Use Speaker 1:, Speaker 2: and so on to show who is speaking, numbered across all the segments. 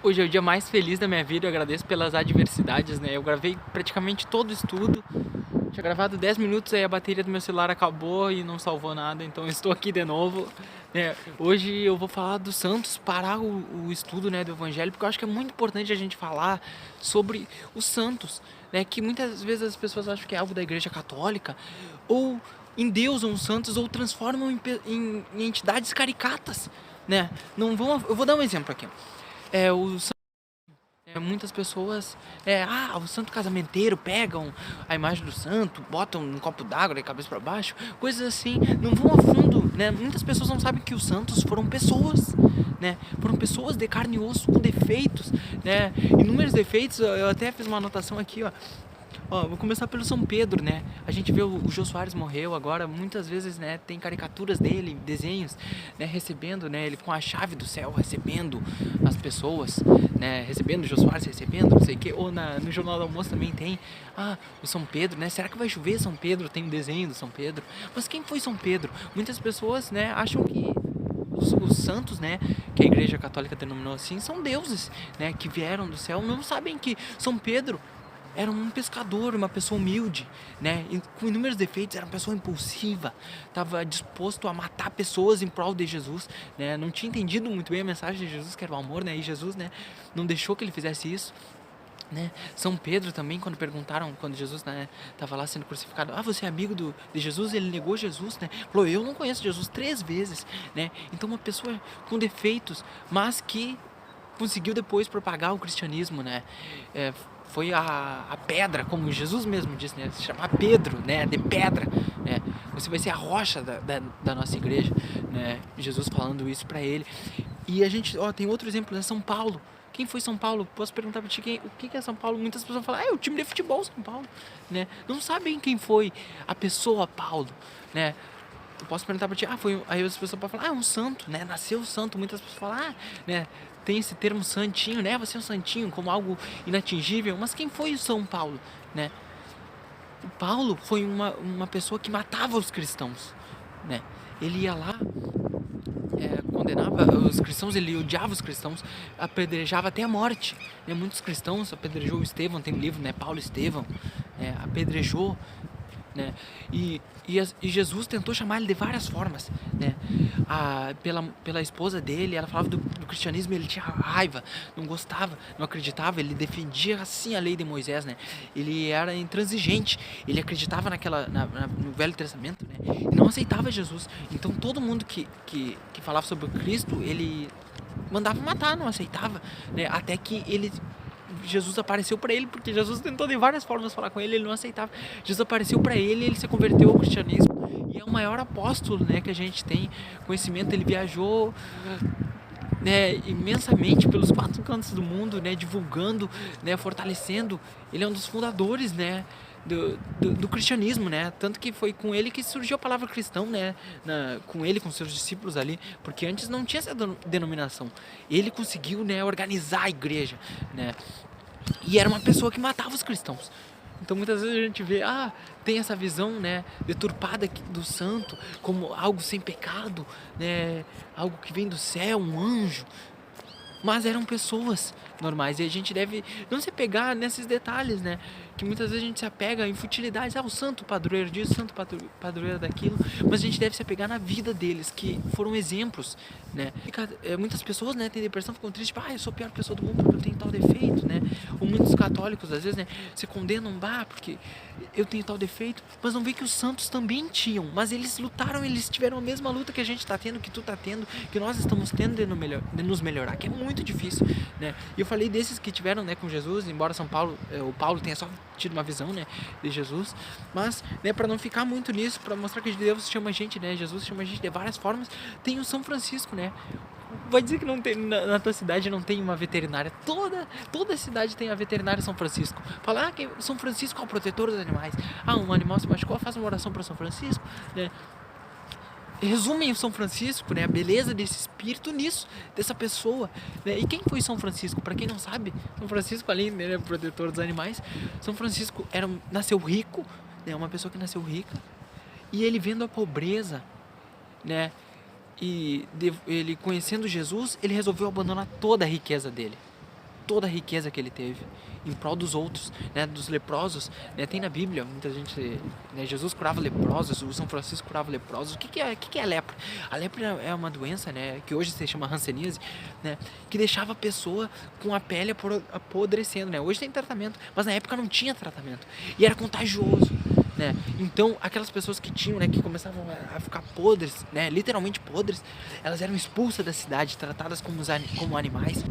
Speaker 1: Hoje é o dia mais feliz da minha vida, eu agradeço pelas adversidades, né? Eu gravei praticamente todo o estudo, tinha gravado 10 minutos, aí a bateria do meu celular acabou e não salvou nada, então eu estou aqui de novo, né? Hoje eu vou falar dos santos, parar o estudo, né, do evangelho, porque eu acho que é muito importante a gente falar sobre os santos, né? Que muitas vezes as pessoas acham que é algo da igreja católica, ou endeusam os santos, ou transformam em entidades caricatas, né? Não vão, eu vou dar um exemplo aqui. Muitas pessoas, o santo casamenteiro, pegam a imagem do santo, botam um copo d'água de cabeça para baixo, coisas assim, não vão a fundo, né? Muitas pessoas não sabem que os santos foram pessoas, né? Foram pessoas de carne e osso com defeitos, né? Inúmeros defeitos. Eu até fiz uma anotação aqui, ó. Vou começar pelo São Pedro, né? A gente vê o Jô Soares morreu agora, muitas vezes, né, tem caricaturas dele, desenhos, né, recebendo, né, ele com a chave do céu, recebendo as pessoas, né, recebendo o Jô Soares, recebendo, não sei o que, ou no Jornal do Almoço também tem, o São Pedro, né, será que vai chover São Pedro? Tem um desenho do São Pedro, mas quem foi São Pedro? Muitas pessoas, né, acham que os santos, né, que a Igreja Católica denominou assim, são deuses, né, que vieram do céu, não sabem que São Pedro era um pescador, uma pessoa humilde, né? Com inúmeros defeitos, era uma pessoa impulsiva, estava disposto a matar pessoas em prol de Jesus, né? Não tinha entendido muito bem a mensagem de Jesus, que era o amor, né? E Jesus, né, não deixou que ele fizesse isso, né? São Pedro também, quando perguntaram, quando Jesus, né, estava lá sendo crucificado, você é amigo de Jesus? Ele negou Jesus, né? Falou, eu não conheço Jesus 3 vezes, né? Então uma pessoa com defeitos, mas que conseguiu depois propagar o cristianismo, né? Foi a pedra, como Jesus mesmo disse, né? Se chamar Pedro, né? De pedra, né? Você vai ser a rocha da nossa igreja, né? Jesus falando isso para ele. E a gente, tem outro exemplo, né? São Paulo. Quem foi São Paulo? Posso perguntar pra ti o que é São Paulo? Muitas pessoas falam, é o time de futebol São Paulo, né? Não sabem quem foi a pessoa Paulo, né? Eu posso perguntar pra ti, aí as pessoas podem falar, é um santo, né? Nasceu santo. Muitas pessoas falam, né? Tem esse termo santinho, né? Você é um santinho, como algo inatingível. Mas quem foi o São Paulo, né? O Paulo foi uma pessoa que matava os cristãos, né? Ele ia lá, condenava os cristãos, ele odiava os cristãos, apedrejava até a morte, né? Muitos cristãos apedrejou o Estevão, tem um livro, né? Paulo Estevão, apedrejou, né? E Jesus tentou chamar ele de várias formas, né? Pela esposa dele, ela falava do cristianismo, ele tinha raiva, não gostava, não acreditava, ele defendia assim a lei de Moisés, né? Ele era intransigente, ele acreditava no Velho Testamento, né? E não aceitava Jesus. Então todo mundo que falava sobre Cristo, ele mandava matar, não aceitava, né? Até que Jesus apareceu para ele, porque Jesus tentou de várias formas falar com ele, ele não aceitava. Jesus apareceu para ele, ele se converteu ao cristianismo e é o maior apóstolo, né, que a gente tem conhecimento. Ele viajou, né, imensamente pelos 4 cantos do mundo, né, divulgando, né, fortalecendo. Ele é um dos fundadores, né, do cristianismo, né? Tanto que foi com ele que surgiu a palavra cristão, né? Com ele, com seus discípulos ali, porque antes não tinha essa denominação. Ele conseguiu, né, organizar a igreja, né? E era uma pessoa que matava os cristãos. Então muitas vezes a gente vê, tem essa visão, né, deturpada do santo como algo sem pecado, né, algo que vem do céu, um anjo. Mas eram pessoas normais e a gente deve não se apegar nesses detalhes, né? Que muitas vezes a gente se apega em futilidades, o santo padroeiro disso, o santo padroeiro daquilo, mas a gente deve se apegar na vida deles, que foram exemplos, né? Muitas pessoas, né, têm depressão, ficam tristes, eu sou a pior pessoa do mundo porque eu tenho tal defeito, né? Ou muitos católicos, às vezes, né, se condenam, porque eu tenho tal defeito, mas não vê que os santos também tinham, mas eles lutaram, eles tiveram a mesma luta que a gente está tendo, que tu está tendo, que nós estamos tendo de nos melhorar, que é muito difícil, né? E eu falei desses que tiveram, né, com Jesus, embora o Paulo tenha só tido uma visão, né, de Jesus, mas, né, para não ficar muito nisso, para mostrar que Deus chama a gente, né, Jesus chama a gente de várias formas. Tem o São Francisco, né? Vai dizer que não tem, na tua cidade não tem uma veterinária. Toda cidade tem a veterinária São Francisco. Fala, que São Francisco é o protetor dos animais. Um animal se machucou, faz uma oração para São Francisco, né? Resumem o São Francisco, né, a beleza desse espírito nisso, dessa pessoa, né? E quem foi São Francisco? Para quem não sabe, São Francisco, além de, né, protetor dos animais, São Francisco nasceu rico, né, uma pessoa que nasceu rica, e ele vendo a pobreza, né, ele conhecendo Jesus, ele resolveu abandonar toda a riqueza dele, toda a riqueza que ele teve em prol dos outros, né, dos leprosos, né? Tem na Bíblia, muita gente, né, Jesus curava leprosos, o São Francisco curava leprosos. O que é a lepra? A lepra é uma doença, né, que hoje se chama hanseníase, né, que deixava a pessoa com a pele apodrecendo, né? Hoje tem tratamento, mas na época não tinha tratamento e era contagioso, né? Então aquelas pessoas que tinham, né, que começavam a ficar podres, né, literalmente podres, elas eram expulsas da cidade, tratadas como animais.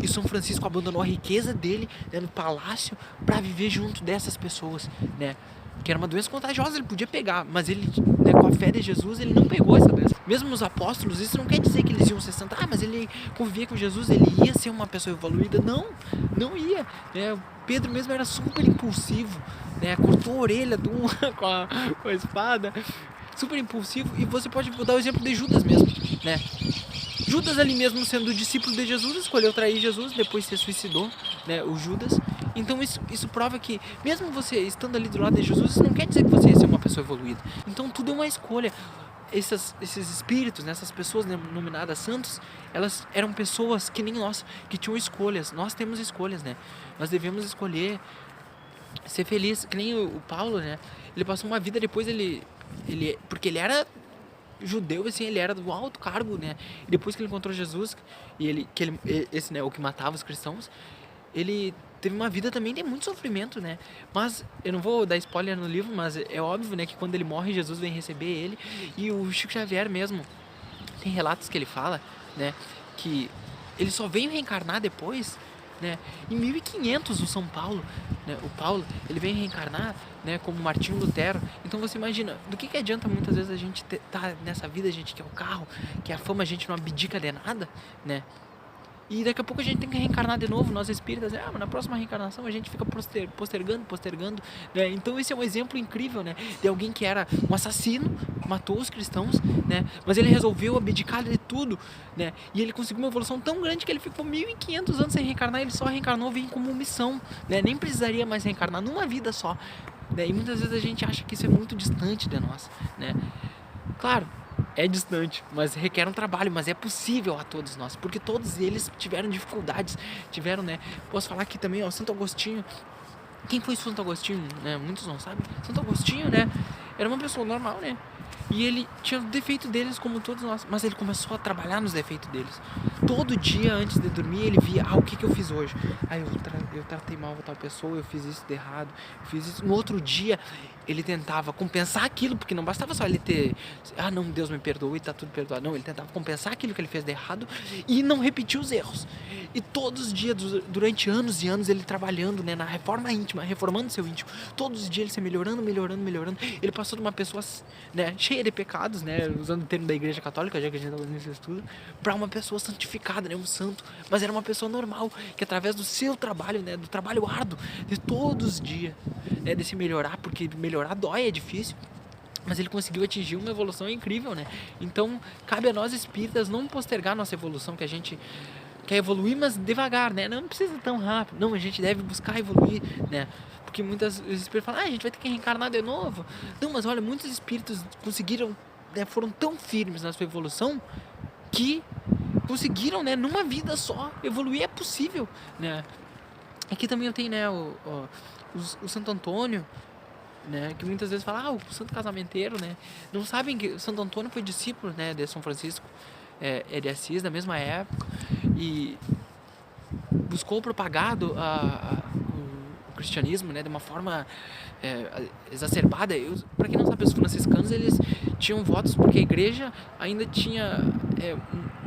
Speaker 1: E São Francisco abandonou a riqueza dele, né, no palácio para viver junto dessas pessoas, né? Que era uma doença contagiosa, ele podia pegar, mas ele, né, com a fé de Jesus, ele não pegou essa doença. Mesmo os apóstolos, isso não quer dizer que eles iam ser santos. Mas ele convivia com Jesus, ele ia ser uma pessoa evoluída. Não ia, né? Pedro mesmo era super impulsivo, né? Cortou a orelha de um com a espada, super impulsivo. E você pode dar o exemplo de Judas mesmo, né? Judas ali mesmo sendo discípulo de Jesus, escolheu trair Jesus, depois se suicidou, né, o Judas. Então isso prova que, mesmo você estando ali do lado de Jesus, isso não quer dizer que você ia ser uma pessoa evoluída. Então tudo é uma escolha. Esses espíritos, né, essas pessoas denominadas santos, elas eram pessoas que nem nós, que tinham escolhas. Nós temos escolhas, né? Nós devemos escolher ser feliz, que nem o Paulo, né? Ele passou uma vida depois, porque ele era judeu, assim, ele era do alto cargo, né? E depois que ele encontrou Jesus, esse, né, o que matava os cristãos, ele teve uma vida também de muito sofrimento, né? Mas eu não vou dar spoiler no livro, mas é óbvio, né, que quando ele morre, Jesus vem receber ele. E o Chico Xavier mesmo, tem relatos que ele fala, né, que ele só veio reencarnar depois, né, em 1500 o São Paulo, né, o Paulo, ele vem reencarnar, né, como Martinho Lutero. Então você imagina, do que adianta muitas vezes a gente tá nessa vida, a gente quer o carro, quer a fama, a gente não abdica de nada, né? E daqui a pouco a gente tem que reencarnar de novo, nós espíritas, mas na próxima reencarnação a gente fica postergando, né? Então esse é um exemplo incrível, né, de alguém que era um assassino, matou os cristãos, né, mas ele resolveu abdicar de tudo, né, e ele conseguiu uma evolução tão grande que ele ficou 1500 anos sem reencarnar, ele só reencarnou, veio como missão, né, nem precisaria mais reencarnar numa vida só, né, e muitas vezes a gente acha que isso é muito distante de nós, né, claro, é distante, mas requer um trabalho, mas é possível a todos nós, porque todos eles tiveram dificuldades, né, posso falar aqui também, ó, Santo Agostinho. Quem foi Santo Agostinho, né, muitos não sabem. Santo Agostinho, né, era uma pessoa normal, né, e ele tinha o defeito deles como todos nós, mas ele começou a trabalhar nos defeitos deles. Todo dia antes de dormir ele via, o que eu fiz hoje? Eu tratei mal tal pessoa, eu fiz isso de errado, eu fiz isso. No outro dia ele tentava compensar aquilo, porque não bastava só ele ter, não, Deus me perdoou e tá tudo perdoado. Não, ele tentava compensar aquilo que ele fez de errado e não repetir os erros. E todos os dias, durante anos e anos, ele trabalhando, né, na reforma íntima, reformando seu íntimo. Todos os dias ele se melhorando. Ele passou de uma pessoa, né, cheia de pecados, né, usando o termo da Igreja Católica, já que a gente tá fazendo esse estudo, para uma pessoa santificada, né, um santo. Mas era uma pessoa normal, que através do seu trabalho, né, do trabalho árduo, de todos os dias, né, de se melhorar, porque melhorar dói, é difícil. Mas ele conseguiu atingir uma evolução incrível, né? Então, cabe a nós espíritas não postergar nossa evolução, que a gente quer evoluir, mas devagar, né? Não precisa tão rápido. Não, a gente deve buscar evoluir, né? Porque muitas espíritas falam, a gente vai ter que reencarnar de novo. Não, mas olha, muitos espíritos conseguiram, né, foram tão firmes na sua evolução que conseguiram, né, numa vida só, evoluir. É possível, né? Aqui também eu tenho, né, o Santo Antônio, né, que muitas vezes fala, o santo casamenteiro, né, não sabem que o Santo Antônio foi discípulo, né, de São Francisco de Assis, da mesma época, e buscou propagar o cristianismo, né, de uma forma exacerbada. Para quem não sabe, os franciscanos, eles tinham votos porque a igreja ainda tinha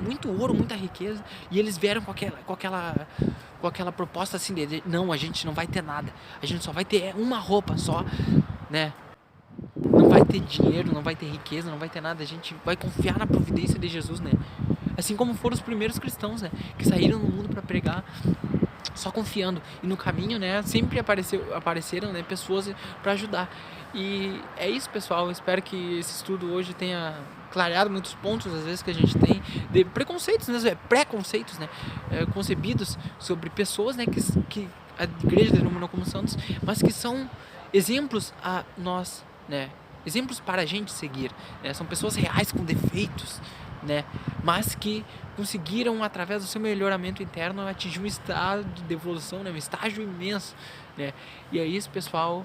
Speaker 1: muito ouro, muita riqueza, e eles vieram com aquela proposta assim de não, a gente não vai ter nada, a gente só vai ter uma roupa só, né, não vai ter dinheiro, não vai ter riqueza, não vai ter nada, a gente vai confiar na providência de Jesus, né, assim como foram os primeiros cristãos, né, que saíram no mundo para pregar só confiando, e no caminho, né, sempre apareceram, né, pessoas para ajudar. E é isso, pessoal, eu espero que esse estudo hoje tenha clareado muitos pontos, às vezes, que a gente tem de preconceitos, né, preconceitos, né, concebidos sobre pessoas, né, que a igreja denominou como santos, mas que são exemplos a nós, né, exemplos para a gente seguir, né, são pessoas reais com defeitos, né? Mas que conseguiram, através do seu melhoramento interno, atingir um estado de evolução, né? Um estágio imenso, né? E é isso, pessoal.